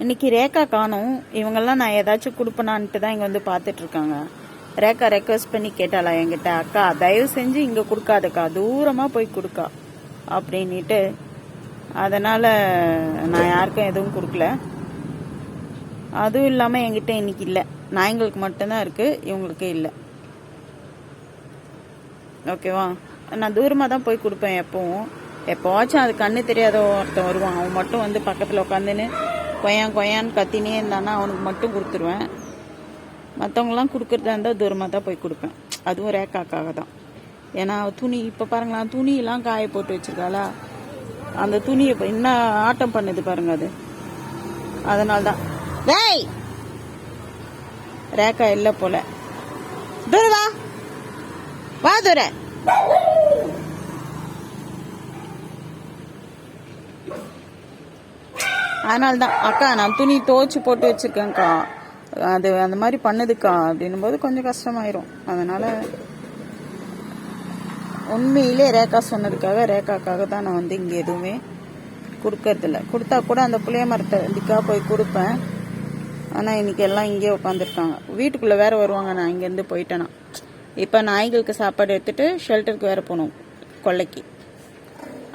இன்னைக்கு ரேக்கா காணும். இவங்கெல்லாம் நான் ஏதாச்சும் கொடுப்பனான்ட்டு தான் இங்கே வந்து பார்த்துட்டு இருக்காங்க. ரேக்கா ரெக்வஸ்ட் பண்ணி கேட்டாளா என்கிட்ட, அக்கா தயவு செஞ்சு இங்கே கொடுக்காதக்கா, தூரமாக போய் கொடுக்கா அப்படின்ட்டு. அதனால் நான் யாருக்கும் எதுவும் கொடுக்கல. அதுவும் இல்லாமல் என்கிட்ட இன்னைக்கு இல்லை, நாய்ங்களுக்கு மட்டும்தான் இருக்குது, இவங்களுக்கு இல்லை. ஓகேவா? நான் தூரமாக தான் போய் கொடுப்பேன். எப்போவாச்சும் அது கண்ணு தெரியாத ஒருத்தன் வருவான், அவன் மட்டும் வந்து பக்கத்தில் உட்காந்துன்னு கொயான்னு கத்தினே இருந்தானா அவனுக்கு மட்டும் கொடுத்துருவேன். மற்றவங்களாம் கொடுக்குறதா இருந்தால் தூரமாக தான் போய் கொடுப்பேன். அதுவும் ரேக்காக்காக தான். ஏன்னா துணி இப்போ பாருங்களா, துணியெல்லாம் காய போட்டு வச்சிருக்காளா, அந்த துணியை என்ன ஆட்டம் பண்ணுது பாருங்க. அது அதனால தான் ரேக்கா இல்லை போல. தூரவா வா தூர. அதனால்தான் அக்கா நான் துணி துவைச்சு போட்டு வச்சிருக்கேன்க்கா, அது அந்த மாதிரி பண்ணுதுக்கா அப்படின்னும் போது கொஞ்சம் கஷ்டமாயிரும். அதனால உண்மையிலே ரேக்கா சொன்னதுக்காக, ரேக்காக்காக தான் நான் வந்து இங்கே எதுவுமே கொடுக்கறதில்ல. கொடுத்தா கூட அந்த புளிய மரத்தை இதுக்காக போய் கொடுப்பேன். ஆனால் இன்னைக்கு எல்லாம் இங்கே உட்காந்துருக்காங்க. வீட்டுக்குள்ளே வேற வருவாங்க நான் இங்கேருந்து போயிட்டேன்னா. இப்போ நாய்களுக்கு சாப்பாடு எடுத்துட்டு ஷெல்டருக்கு வேற போகணும், கொல்லைக்கு.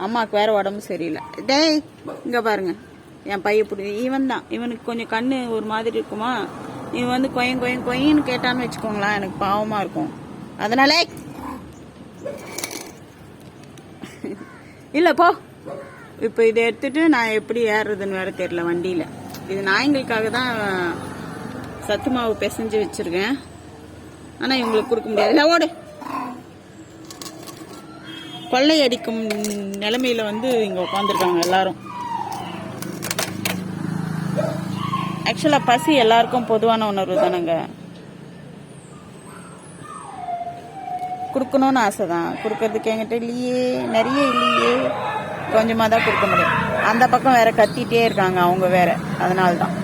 அம்மாவுக்கு வேற உடம்பு சரியில்லை. டேய் இங்கே பாருங்க, என் பையன் பிடி, இவன் தான். இவனுக்கு கொஞ்சம் கண்ணு ஒரு மாதிரி இருக்குமா, இவன் வந்து கொயின்னு கேட்டான்னு வச்சுக்கோங்களேன், எனக்கு பாவமாக இருக்கும். அதனால இல்லை போ. இப்போ இதை எடுத்துட்டு நான் எப்படி ஏறுறதுன்னு வேற தெரியல வண்டியில். இது நாய்களுக்காக தான் சத்து மாவு பிசைஞ்சு வச்சிருக்கேன். ஆனால் இவங்களுக்கு கொடுக்க முடியாது. இல்லை ஓடு. கொள்ளை அடிக்கும் நிலைமையில வந்து இங்கே உட்காந்துருக்காங்க எல்லாரும். ஆக்சுவலாக பசி எல்லாருக்கும் பொதுவான உணர்வு தானேங்க. கொடுக்கணும்னு ஆசை தான், கொடுக்கறதுக்கு என்கிட்ட இல்லையே, நிறைய இல்லையே, கொஞ்சமாக தான் கொடுக்க முடியும். அந்த பக்கம் வேற கத்திட்டே இருக்காங்க அவங்க வேற, அதனால தான்.